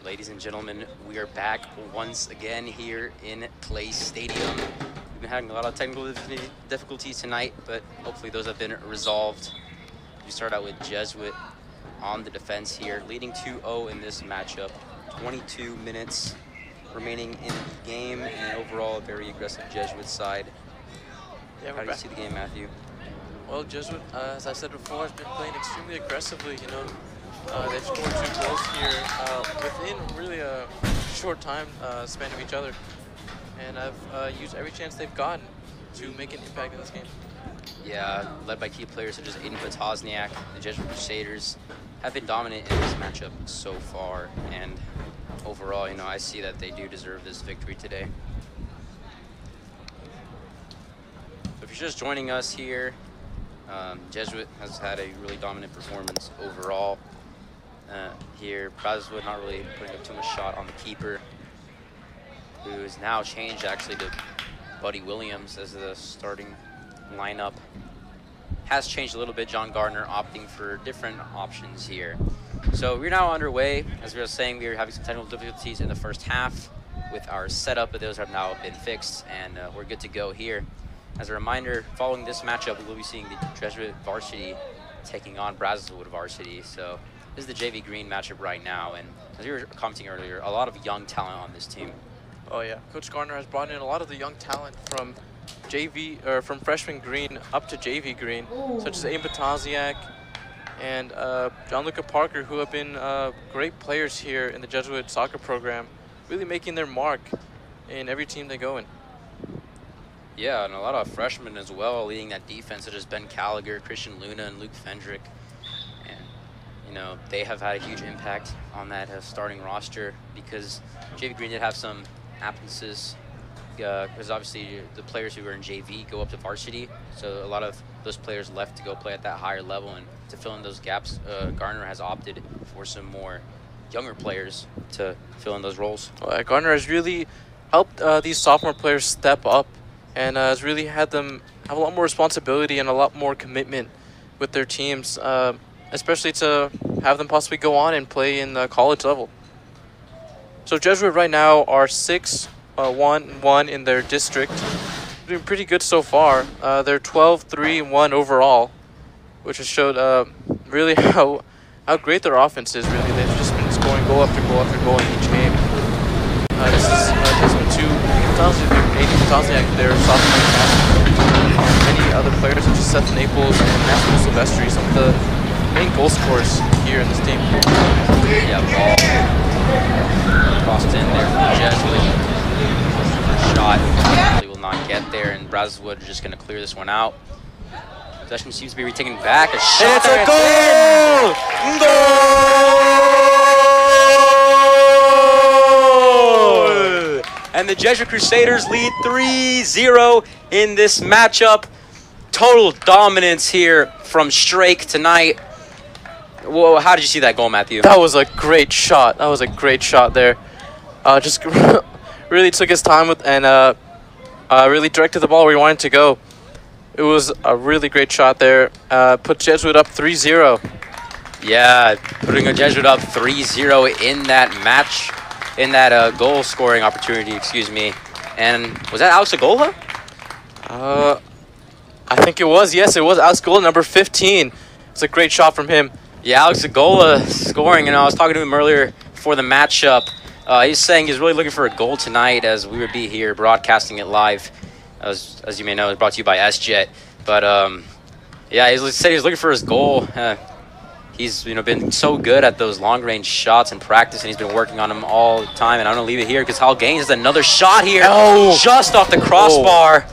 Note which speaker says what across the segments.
Speaker 1: Ladies and gentlemen, we are back once again here in Clay Stadium. We've been having a lot of technical difficulties tonight, but hopefully those have been resolved. We start out with Jesuit on the defense here, leading 2-0 in this matchup. 22 minutes remaining in the game, and overall a very aggressive Jesuit side.
Speaker 2: Yeah,
Speaker 1: how do you see the game, Matthew?
Speaker 2: Well, Jesuit, as I said before, has been playing extremely aggressively. You know, they've scored 2 goals here within really a short time span of each other, and I've used every chance they've gotten to make an impact in this game.
Speaker 1: Yeah, led by key players such as Brazoswood, the Jesuit Crusaders have been dominant in this matchup so far, and overall, you know, I see that they do deserve this victory today. If you're just joining us here, Jesuit has had a really dominant performance overall. Here, Brazoswood not really putting up too much shot on the keeper, who is now changed actually to Buddy Williams as the starting lineup. Has changed a little bit. John Gardner opting for different options here. So we're now underway. As we were saying, we were having some technical difficulties in the first half with our setup, but those have now been fixed, and we're good to go here. As a reminder, following this matchup, we will be seeing the Jesuit varsity taking on Brazoswood varsity. So this is the JV Green matchup right now, and as we were commenting earlier, a lot of young talent on this team. Oh yeah, Coach Gardner has brought in a lot of the young talent from from freshman green up to JV green, such as Brazoswood and John-Luca Parker, who have been great players here in the Jesuit soccer program, really making their mark in every team they go in. Yeah, and a lot of freshmen as well leading that defense, such as Ben Gallagher, Christian Luna, and Luke Fendrick. And, you know, they have had a huge impact on that starting roster because JV Green did have some absences because obviously the players who were in JV go up to varsity. So a lot of those players left to go play at that higher level, and to fill in those gaps, Gardner has opted for some more younger players to fill in those roles. Gardner has really helped these sophomore players step up, and has really had them have a lot more responsibility and a lot more commitment with their teams, especially to have them possibly go on and play in the college level. So Jesuit right now are 6-1-1 in their district. Doing pretty good so far. They're 12-3-1 overall, which has showed really how great their offense is. Really, they've just been scoring goal after goal after goal in each game. This is testament to Brazoswood, their sophomore cast. Many other players such as Seth Naples and Matthew Silvestri, some of the main goal scorers here in this team. Yeah, ball crossed in there from Jesuit. Shot really will not get there, and Brazoswood are just going to clear this one out. Possession seems to be retaken back. A shot, and it's a goal! Goal! And the Jesuit Crusaders lead 3-0 in this matchup. Total dominance here from Strake tonight. Whoa, how did you see that goal, Matthew? That was a great shot. That was a great shot there. Just really took his time with and really directed the ball where he wanted to go. It was a really great shot there. Put Jesuit up 3-0. Yeah, putting a Jesuit up 3-0 in that match, in that goal scoring opportunity, excuse me. And was that Alex Agola? I think it was. Yes, it was Alex Agola, number 15. It's a great shot from him. Yeah, Alex Agola scoring, and I was talking to him earlier before the matchup. He's saying he's really looking for a goal tonight, as we would be here broadcasting it live. As you may know, it's brought to you by SJet. But yeah, he said he was looking for his goal. He's been so good at those long-range shots in practice, and he's been working on them all the time. And I'm gonna leave it here because Hal Gaines has another shot here, just off the crossbar.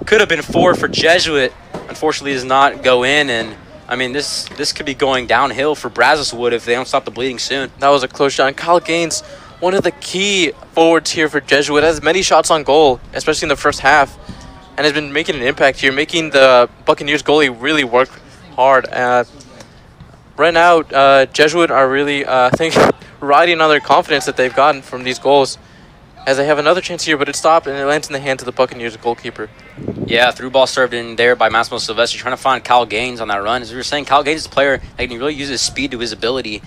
Speaker 1: Could have been 4 for Jesuit. Unfortunately, does not go in, and I mean, this could be going downhill for Brazoswood if they don't stop the bleeding soon. That was a close shot. And Kyle Gaines, one of the key forwards here for Jesuit, has many shots on goal, especially in the first half, and has been making an impact here, making the Buccaneers goalie really work hard. Right now, Jesuit are really, I think, riding on their confidence that they've gotten from these goals, as they have another chance here, but it stopped and it lands in the hands of the Buccaneers goalkeeper. Yeah, through ball served in there by Massimo Silvestri, trying to find Kyle Gaines on that run. As we were saying, Kyle Gaines is a player that can really use his speed to his ability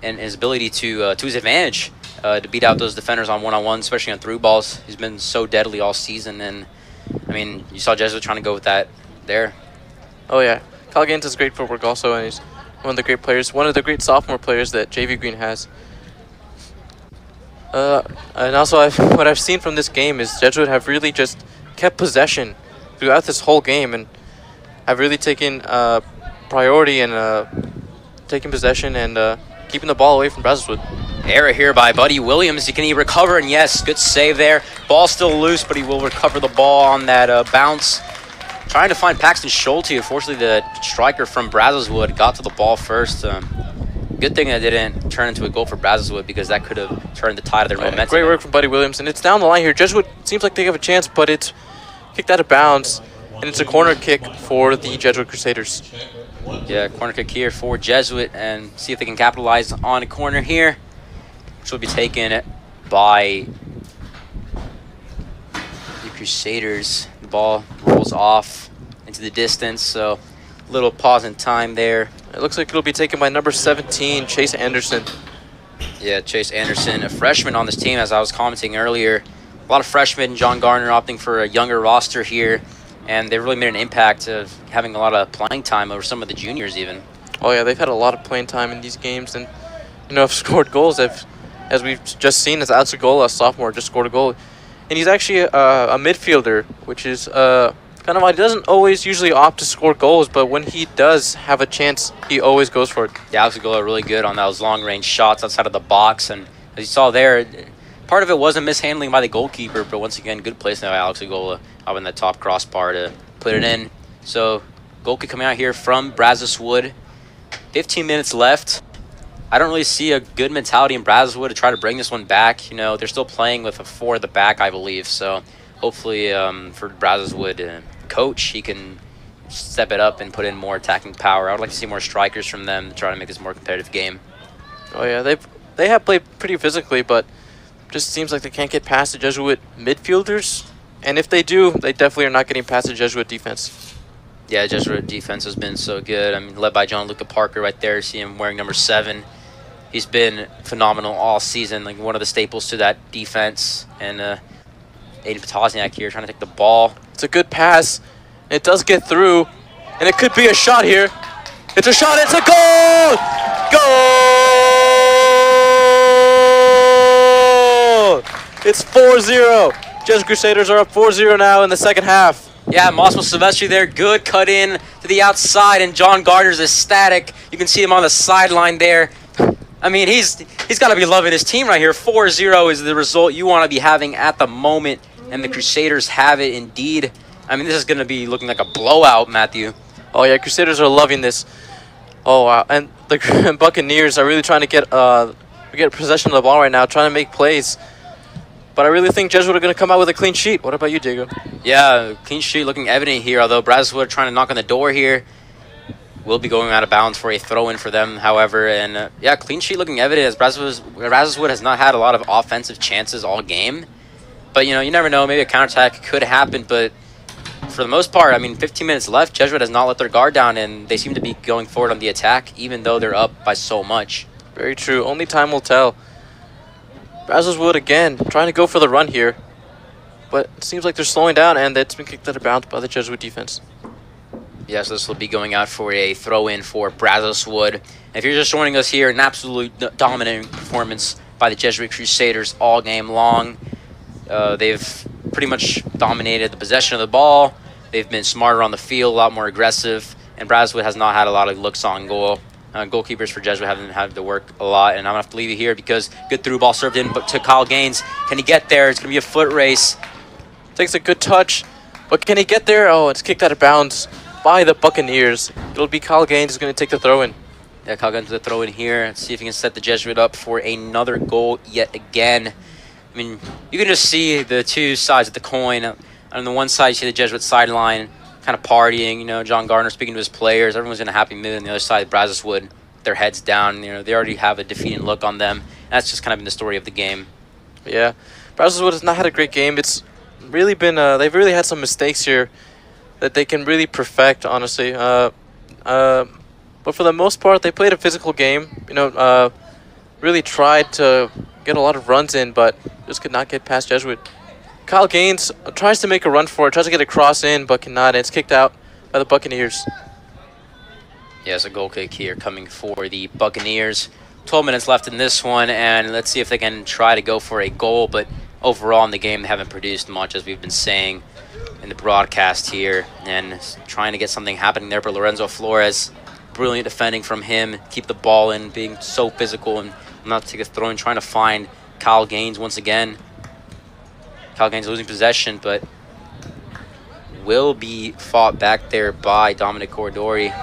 Speaker 1: and his ability to his advantage to beat out those defenders on one-on-one, especially on through balls. He's been so deadly all season, and I mean, you saw Jesuit trying to go with that there.
Speaker 2: Oh yeah, Kyle Gaines has great footwork also, and he's one of the great players, one of the great sophomore players that JV Green has. And also, what I've seen from this game is Jesuit have really just kept possession throughout this whole game, and have really taken priority and taking possession and keeping the ball away from Brazoswood.
Speaker 1: Error here by Buddy Williams. Can he recover? And yes, good save there. Ball still loose, but he will recover the ball on that bounce. Trying to find Paxton Schulte. Unfortunately, the striker from Brazoswood got to the ball first. Good thing that didn't turn into a goal for Brazoswood, because that could have turned the tide of their momentum.
Speaker 2: Great work from Buddy Williams, and it's down the line here. Jesuit seems like they have a chance, but it's kicked out of bounds, and it's a corner kick for the Jesuit Crusaders.
Speaker 1: Yeah, corner kick here for Jesuit, and see if they can capitalize on a corner here, which will be taken by the Crusaders. The ball rolls off into the distance, so a little pause in time there.
Speaker 2: It looks like it'll be taken by number 17, Chase Anderson.
Speaker 1: Yeah, Chase Anderson, a freshman on this team, as I was commenting earlier. A lot of freshmen, John Garner opting for a younger roster here, and they really made an impact of having a lot of playing time over some of the juniors even.
Speaker 2: Oh yeah, they've had a lot of playing time in these games, and you know, have scored goals. As we've just seen, as Alex Agola, a sophomore, just scored a goal. And he's actually a midfielder, which is kind of odd. He doesn't always usually opt to score goals, but when he does have a chance, he always goes for it.
Speaker 1: Yeah, Alex Agola really good on those long-range shots outside of the box, and as you saw there, part of it was a mishandling by the goalkeeper, but once again, good placement by Alex Agola up in that top crossbar to put it in. So, goal kick coming out here from Brazoswood. 15 minutes left. I don't really see a good mentality in Brazoswood to try to bring this one back. You know, they're still playing with a 4 at the back, I believe. So, hopefully for Brazoswood coach, he can step it up and put in more attacking power. I would like to see more strikers from them to try to make this a more competitive game.
Speaker 2: Oh yeah, they have played pretty physically, but just seems like they can't get past the Jesuit midfielders. And if they do, they definitely are not getting past the Jesuit defense.
Speaker 1: Yeah, Jesuit defense has been so good. I mean, led by John Luca Parker right there. See him wearing number 7. He's been phenomenal all season, like one of the staples to that defense. And Aiden Potosniak here trying to take the ball.
Speaker 2: It's a good pass. It does get through, and it could be a shot here. It's a shot. It's a goal! Goal! It's 4-0. Jesuit Crusaders are up 4-0 now in the second half.
Speaker 1: Yeah, Mosmo Silvestri there. Good cut in to the outside, and John Gardner's ecstatic. You can see him on the sideline there. I mean, he's got to be loving his team right here. 4-0 is the result you want to be having at the moment, and the Crusaders have it indeed. I mean, this is going to be looking like a blowout, Matthew.
Speaker 2: Oh, yeah, Crusaders are loving this. Oh, wow. And the Buccaneers are really trying to get possession of the ball right now, trying to make plays. But I really think Jesuit are going to come out with a clean sheet. What about you, Diego?
Speaker 1: Yeah, clean sheet looking evident here, although Brazoswood are trying to knock on the door here. Will be going out of bounds for a throw-in for them, however. And, yeah, clean sheet looking evident as Brazoswood has not had a lot of offensive chances all game. But, you know, you never know. Maybe a counterattack could happen. But for the most part, I mean, 15 minutes left. Jesuit has not let their guard down, and they seem to be going forward on the attack, even though they're up by so much.
Speaker 2: Very true. Only time will tell. Brazoswood, again, trying to go for the run here. But it seems like they're slowing down, and it's been kicked out of bounds by the Jesuit defense.
Speaker 1: Yes, this will be going out for a throw-in for Brazoswood. If you're just joining us here, an absolute dominant performance by the Jesuit Crusaders all game long. They've pretty much dominated the possession of the ball. They've been smarter on the field, a lot more aggressive, and Brazoswood has not had a lot of looks on goal. Goalkeepers for Jesuit haven't had to work a lot, and I'm going to have to leave you here because good through ball served in but to Kyle Gaines. Can he get there? It's going to be a foot race.
Speaker 2: Takes a good touch, but can he get there? Oh, it's kicked out of bounds by the Buccaneers. It'll be Kyle Gaines who's going to take the throw-in.
Speaker 1: Yeah, Kyle Gaines with the throw-in here. Let's see if he can set the Jesuit up for another goal yet again. I mean, you can just see the two sides of the coin. On the one side, you see the Jesuit sideline kind of partying, you know, John Gardner speaking to his players. Everyone's in a happy mood. On the other side, Brazoswood, their heads down. You know, they already have a defeating look on them. That's just kind of been the story of the game.
Speaker 2: Yeah, Brazoswood has not had a great game. It's really been, they've really had some mistakes here that they can really perfect, honestly. But for the most part, they played a physical game. You know, really tried to get a lot of runs in, but just could not get past Jesuit. Kyle Gaines tries to make a run for it, tries to get a cross in, but cannot. And it's kicked out by the Buccaneers.
Speaker 1: Yeah, it's a goal kick here coming for the Buccaneers. 12 minutes left in this one, and let's see if they can try to go for a goal. But overall in the game, they haven't produced much, as we've been saying in the broadcast here. And trying to get something happening there for Lorenzo Flores. Brilliant defending from him. Keep the ball in, being so physical and not take a throw in, trying to find Kyle Gaines once again. Kyle Gaines losing possession, but will be fought back there by Dominic Corridori.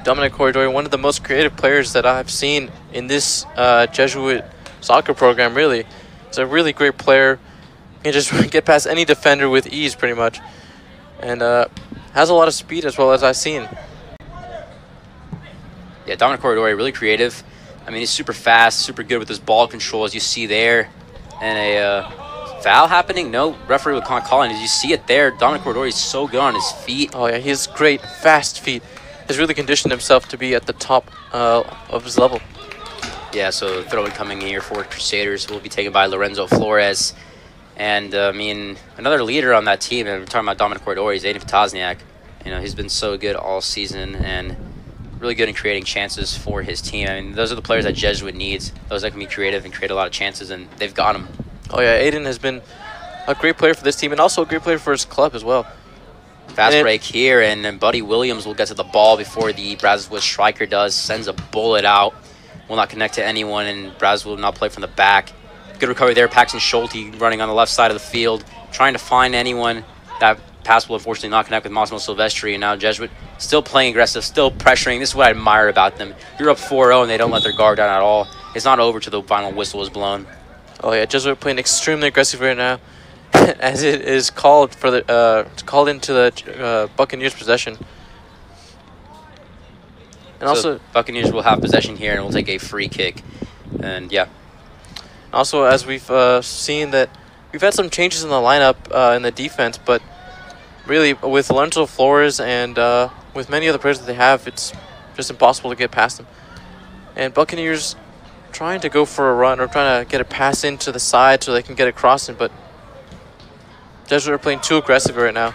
Speaker 2: Dominic Corridori, one of the most creative players that I've seen in this Jesuit soccer program, really. He's a really great player. He can just get past any defender with ease, pretty much. And has a lot of speed as well, as I've seen.
Speaker 1: Yeah, Dominic Corridori, really creative. I mean, he's super fast, super good with his ball control, as you see there. And a foul happening? No, referee would not call it. As you see it there, Dominic Corridori is so good on his feet.
Speaker 2: Oh, yeah, he has great, fast feet. He's really conditioned himself to be at the top of his level.
Speaker 1: Yeah, so throw-in coming here for Crusaders will be taken by Lorenzo Flores. And, I mean, another leader on that team, and we're talking about Dominic Corridori, is Aiden Fatazniak. You know, he's been so good all season and really good in creating chances for his team. I mean, those are the players that Jesuit needs, those that can be creative and create a lot of chances, and they've got them. Oh,
Speaker 2: yeah, Aiden has been a great player for this team and also a great player for his club as well.
Speaker 1: Fast break here, and then Buddy Williams will get to the ball before the Brazoswood striker does. Sends a bullet out. Will not connect to anyone, and Brazoswood will not play from the back. Good recovery there. Paxton Schulte running on the left side of the field, trying to find anyone. That pass will unfortunately not connect with Massimo Silvestri, and now Jesuit still playing aggressive, still pressuring. This is what I admire about them. You're up 4-0, and they don't let their guard down at all. It's not over till the final whistle is blown.
Speaker 2: Oh, yeah, Jesuit playing extremely aggressive right now. As it is called for the called into the Buccaneers possession, and
Speaker 1: so
Speaker 2: also
Speaker 1: Buccaneers will have possession here and will take a free kick, and yeah.
Speaker 2: Also, as we've seen that we've had some changes in the lineup in the defense, but really with Lorenzo Flores and with many other players that they have, it's just impossible to get past them. And Buccaneers trying to go for a run or trying to get a pass into the side so they can get a cross in, but Jesuit are playing too aggressive right now.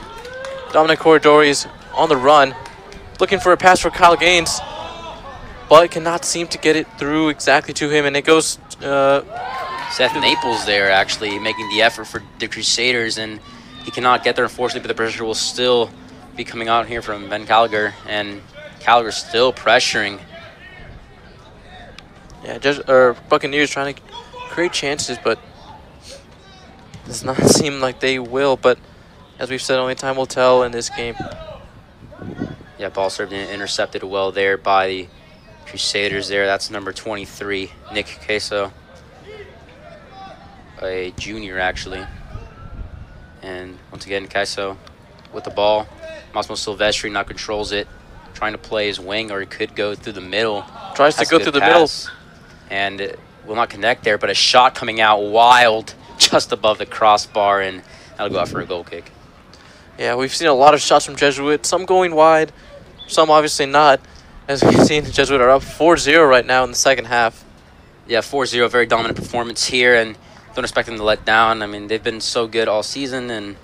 Speaker 2: Dominic Corridori is on the run, looking for a pass for Kyle Gaines, but cannot seem to get it through exactly to him, and it goes...
Speaker 1: Seth Naples there actually making the effort for the Crusaders, and he cannot get there, unfortunately, but the pressure will still be coming out here from Ben Gallagher, and Gallagher still pressuring.
Speaker 2: Yeah, Buccaneers trying to create chances, but does not seem like they will, but as we've said, only time will tell in this game.
Speaker 1: Yeah, ball served and intercepted well there by the Crusaders there. That's number 23, Nick Queso, a junior actually. And once again, Queso with the ball. Massimo Silvestri now controls it, trying to play his wing, or he could go through the middle.
Speaker 2: Tries to go through the middle.
Speaker 1: And it will not connect there, but a shot coming out wild just above the crossbar, and that'll go out for a goal kick.
Speaker 2: Yeah, we've seen a lot of shots from Jesuit, some going wide, some obviously not. As we've seen, Jesuit are up 4-0 right now in the second half.
Speaker 1: Yeah, 4-0, very dominant performance here, and don't expect them to let down. I mean, they've been so good all season, and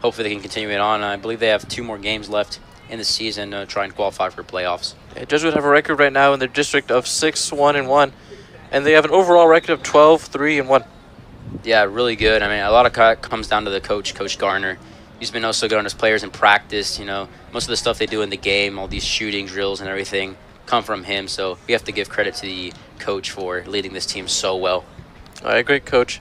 Speaker 1: hopefully they can continue it on. I believe they have 2 more games left in the season to try and qualify for playoffs.
Speaker 2: Yeah, Jesuit have a record right now in their district of 6-1-1, and they have an overall record of 12-3-1.
Speaker 1: Yeah, really good. I mean, a lot of it comes down to the coach, Coach Garner. He's been so good on his players in practice. You know, most of the stuff they do in the game, all these shooting drills and everything, come from him. So we have to give credit to the coach for leading this team so well.
Speaker 2: All right, great coach.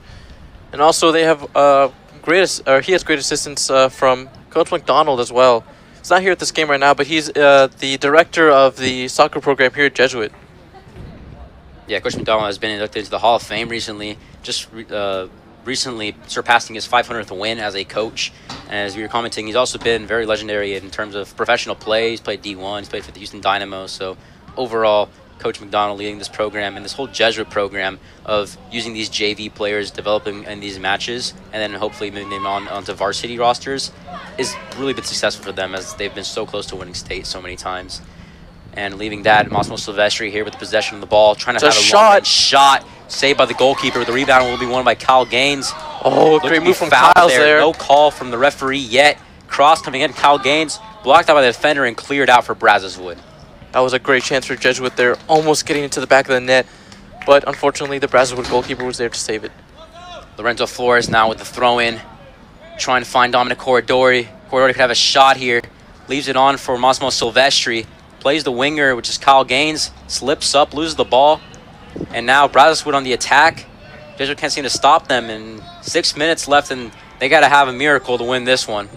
Speaker 2: And also they have he has great assistance from Coach McDonald as well. He's not here at this game right now, but he's the director of the soccer program here at Jesuit.
Speaker 1: Yeah, Coach McDonald has been inducted into the Hall of Fame recently, just recently surpassing his 500th win as a coach. And as we were commenting, he's also been very legendary in terms of professional play. He's played D1, he's played for the Houston Dynamo. So overall, Coach McDonald leading this program and this whole Jesuit program of using these JV players, developing in these matches, and then hopefully moving them onto varsity rosters is really been successful for them, as they've been so close to winning state so many times. And leaving that, Massimo Silvestri here with the possession of the ball, trying to have a long shot. saved by the goalkeeper. The rebound will be won by Kyle Gaines.
Speaker 2: Oh, great move from Kyle's there.
Speaker 1: No call from the referee yet. Cross coming in. Kyle Gaines blocked out by the defender and cleared out for Brazoswood.
Speaker 2: That was a great chance for Jesuit there, almost getting into the back of the net. But unfortunately, the Brazoswood goalkeeper was there to save it.
Speaker 1: Lorenzo Flores now with the throw-in, trying to find Dominic Corridori. Corridori could have a shot here. Leaves it on for Massimo Silvestri. Plays the winger, which is Kyle Gaines. Slips up, loses the ball. And now Brazoswood on the attack. Jesuit can't seem to stop them. And 6 minutes left, and they got to have a miracle to win this one.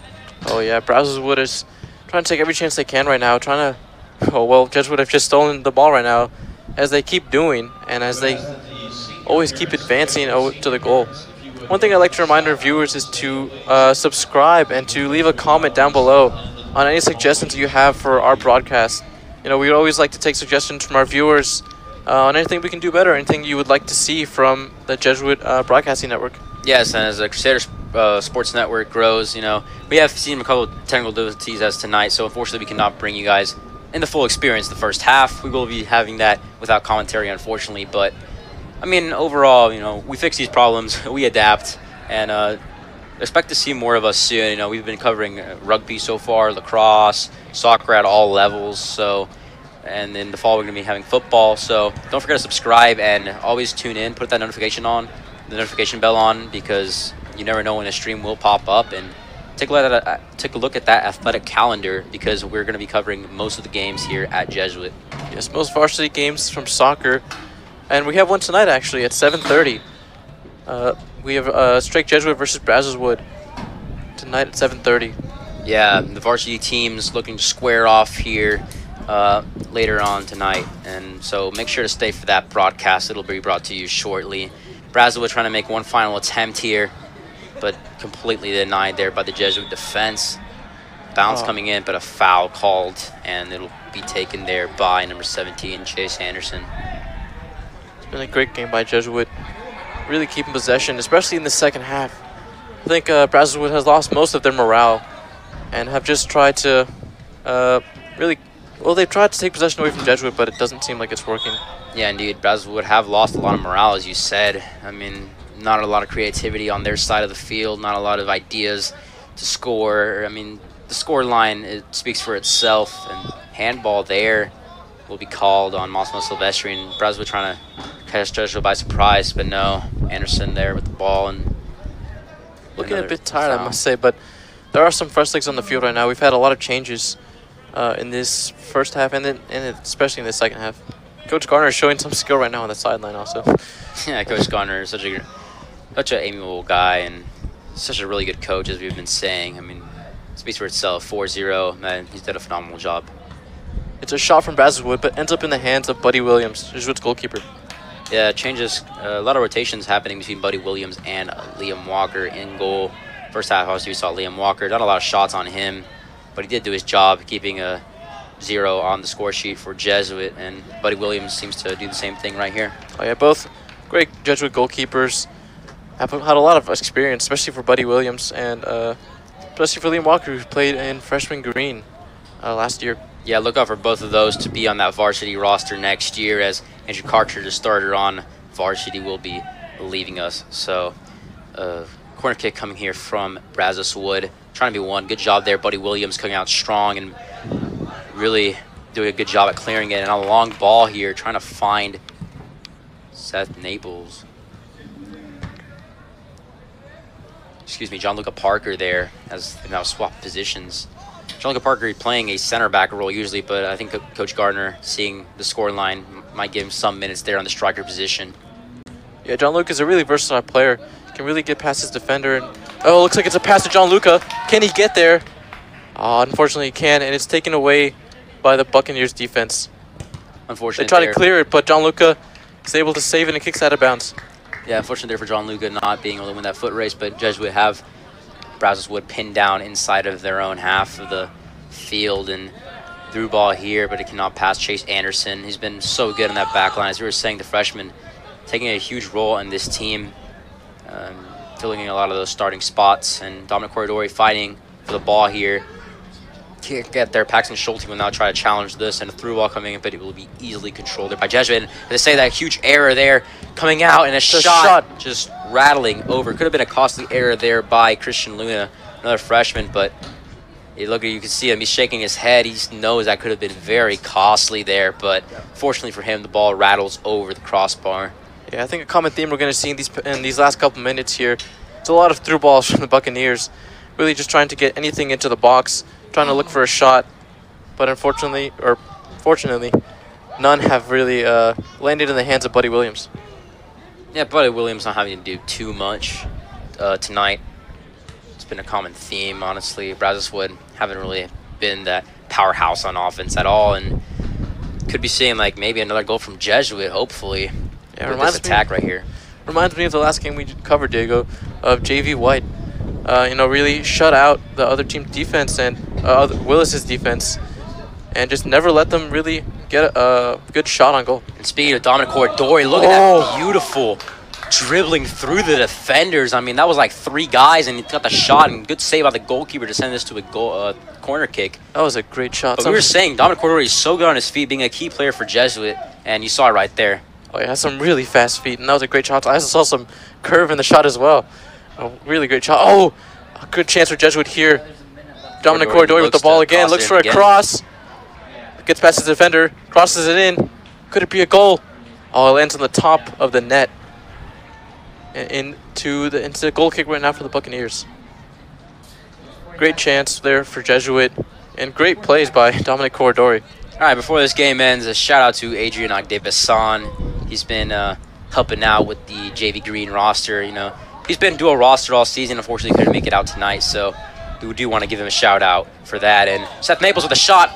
Speaker 2: Oh, yeah. Brazoswood is trying to take every chance they can right now. Trying to, oh, well, Jesuit have just stolen the ball right now, as they keep doing, and as they always keep advancing to the goal. One thing I'd like to remind our viewers is to subscribe and to leave a comment down below on any suggestions you have for our broadcast. You know, we always like to take suggestions from our viewers on anything we can do better, anything you would like to see from the Jesuit Broadcasting Network.
Speaker 1: Yes, and as the Crusader Sports Network grows, you know, we have seen a couple of technical difficulties as tonight, so unfortunately we cannot bring you guys in the full experience the first half. We will be having that without commentary, unfortunately, but I mean, overall, you know, we fix these problems, we adapt, and expect to see more of us soon. You know, we've been covering rugby so far, lacrosse, soccer at all levels, so, and in the fall we're going to be having football, so don't forget to subscribe and always tune in, put that notification on, the notification bell on, because you never know when a stream will pop up, and take a look at that athletic calendar, because we're going to be covering most of the games here at Jesuit.
Speaker 2: Yes, most varsity games from soccer. And we have one tonight, actually, at 7:30. We have Strike Jesuit versus Brazoswood tonight at 7:30.
Speaker 1: Yeah, the varsity team's looking to square off here later on tonight. And so make sure to stay for that broadcast. It'll be brought to you shortly. Brazoswood trying to make one final attempt here, but completely denied there by the Jesuit defense. Bounce coming in, but a foul called, and it'll be taken there by number 17, Chase Anderson.
Speaker 2: It's been a great game by Jesuit, really keeping possession, especially in the second half. I think Brazoswood has lost most of their morale and have just tried to they've tried to take possession away from Jesuit, but it doesn't seem like it's working.
Speaker 1: Yeah, indeed. Brazoswood have lost a lot of morale, as you said. I mean, not a lot of creativity on their side of the field, not a lot of ideas to score. I mean, the score line, it speaks for itself, and handball there will be called on Massimo Silvestri, and Brazoswood trying to catch Jesuit by surprise, but no. Anderson there with the ball, and
Speaker 2: looking a bit tired, I must say, but there are some fresh legs on the field right now. We've had a lot of changes in this first half, and then especially in the second half. Coach Garner is showing some skill right now on the sideline also.
Speaker 1: Yeah, Coach Garner is such an amiable guy and such a really good coach, as we've been saying. I mean, it speaks for itself. 4-0, man, he's done a phenomenal job.
Speaker 2: It's a shot from Brazoswood, but ends up in the hands of Buddy Williams, Jesuit's goalkeeper.
Speaker 1: Yeah, changes, a lot of rotations happening between Buddy Williams and Liam Walker in goal. First half, obviously, we saw Liam Walker. Not a lot of shots on him, but he did do his job, keeping a 0 on the score sheet for Jesuit, and Buddy Williams seems to do the same thing right here.
Speaker 2: Oh yeah, both great Jesuit goalkeepers. Have had a lot of experience, especially for Buddy Williams, and especially for Liam Walker, who played in freshman green last year.
Speaker 1: Yeah, look out for both of those to be on that varsity roster next year, as Andrew Carter, the starter on varsity, will be leaving us. So, corner kick coming here from Brazoswood, trying to be one. Good job there. Buddy Williams coming out strong and really doing a good job at clearing it. And a long ball here, trying to find Seth Naples. Excuse me, John Luca Parker there, as they now swap positions. John Luca Parker playing a center back role usually, but I think Coach Gardner, seeing the score line, might give him some minutes there on the striker position.
Speaker 2: Yeah, John Luca is a really versatile player. Can really get past his defender. And, oh, looks like it's a pass to John Luca. Can he get there? Unfortunately, he can, and it's taken away by the Buccaneers defense.
Speaker 1: Unfortunately,
Speaker 2: they try to clear it, but John Luca is able to save it and kicks out of bounds.
Speaker 1: Yeah, unfortunately there for John Luca not being able to win that foot race, but Jesuit have Brazoswood pinned down inside of their own half of the field, and through ball here, but it cannot pass Chase Anderson. He's been so good on that back line. As we were saying, the freshman taking a huge role in this team, filling in a lot of those starting spots, and Dominic Corridori fighting for the ball here. kick at there. Paxton Schulte will now try to challenge this, and a through ball coming in, but it will be easily controlled there by Jesuit. And they say that huge error there coming out, and a shot just rattling over. Could have been a costly error there by Christian Luna, another freshman, but you can see him, he's shaking his head. He knows that could have been very costly there, but fortunately for him, the ball rattles over the crossbar.
Speaker 2: Yeah, I think a common theme we're going to see in these last couple minutes here. It's a lot of through balls from the Buccaneers, really just trying to get anything into the box, trying to look for a shot, but unfortunately, or fortunately, none have really landed in the hands of Buddy Williams.
Speaker 1: Yeah, Buddy Williams not having to do too much tonight. It's been a common theme, honestly. Brazoswood haven't really been that powerhouse on offense at all, and could be seeing like maybe another goal from Jesuit, hopefully. Yeah, with this attack right here.
Speaker 2: Reminds me of the last game we covered, Diego, of JV White. You know, really shut out the other team's defense and Willis's defense, and just never let them really get a good shot on goal.
Speaker 1: And speaking of Dominic Corridori, look at that beautiful dribbling through the defenders. I mean, that was like 3 guys, and he got the shot, and good save by the goalkeeper to send this to a corner kick.
Speaker 2: That was a great shot.
Speaker 1: But we were saying Dominic Corridori is so good on his feet, being a key player for Jesuit, and you saw it right there.
Speaker 2: Oh, he has some really fast feet, and that was a great shot. I also saw some curve in the shot as well. A really great shot. Oh, a good chance for Jesuit here. Dominic Corridori with the ball again. Looks for a cross. Gets past his defender. Crosses it in. Could it be a goal? Oh, it lands on the top of the net. And into the goal kick right now for the Buccaneers. Great chance there for Jesuit. And great plays by Dominic Corridori.
Speaker 1: All right, before this game ends, a shout out to Adrian Agdebasan. He's been helping out with the JV Green roster. You know, he's been dual roster all season. Unfortunately, couldn't make it out tonight, so we do want to give him a shout out for that. And Seth Maples with a shot,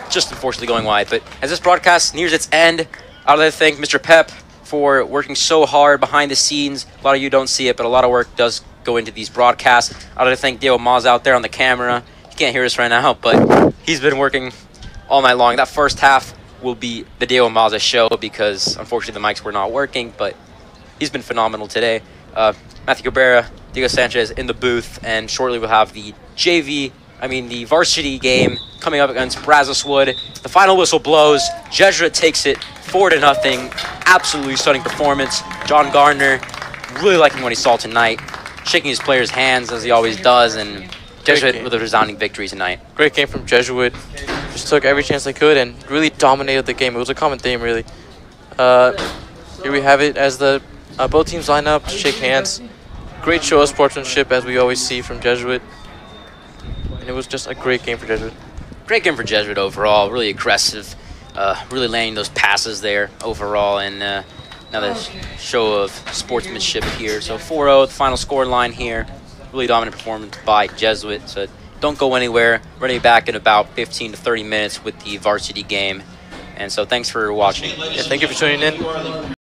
Speaker 1: just unfortunately going wide. But as this broadcast nears its end, I'd like to thank Mr. Pep for working so hard behind the scenes. A lot of you don't see it, but a lot of work does go into these broadcasts. I'd like to thank Diego Maz out there on the camera. He can't hear us right now, but he's been working all night long. That first half will be the Diego Maza show because unfortunately the mics were not working, but he's been phenomenal today. Matthew Cabrera, Diego Sanchez in the booth, and shortly we'll have the the varsity game coming up against Brazoswood. The final whistle blows. Jesuit takes it 4-0. Absolutely stunning performance. John Gardner really liking what he saw tonight, shaking his players' hands as he always does, and Jesuit with a resounding victory tonight.
Speaker 2: Great game from Jesuit. Just took every chance they could and really dominated the game. It was a common theme, really. Here we have it as the both teams line up to shake hands. Great show of sportsmanship, as we always see from Jesuit. And it was just a great game for Jesuit.
Speaker 1: Great game for Jesuit overall. Really aggressive. Really landing those passes there overall. And another show of sportsmanship here. So 4-0, the final score line here. Really dominant performance by Jesuit. So don't go anywhere. We're going to be back in about 15 to 30 minutes with the varsity game. And so thanks for watching.
Speaker 2: Yeah, thank you for tuning in.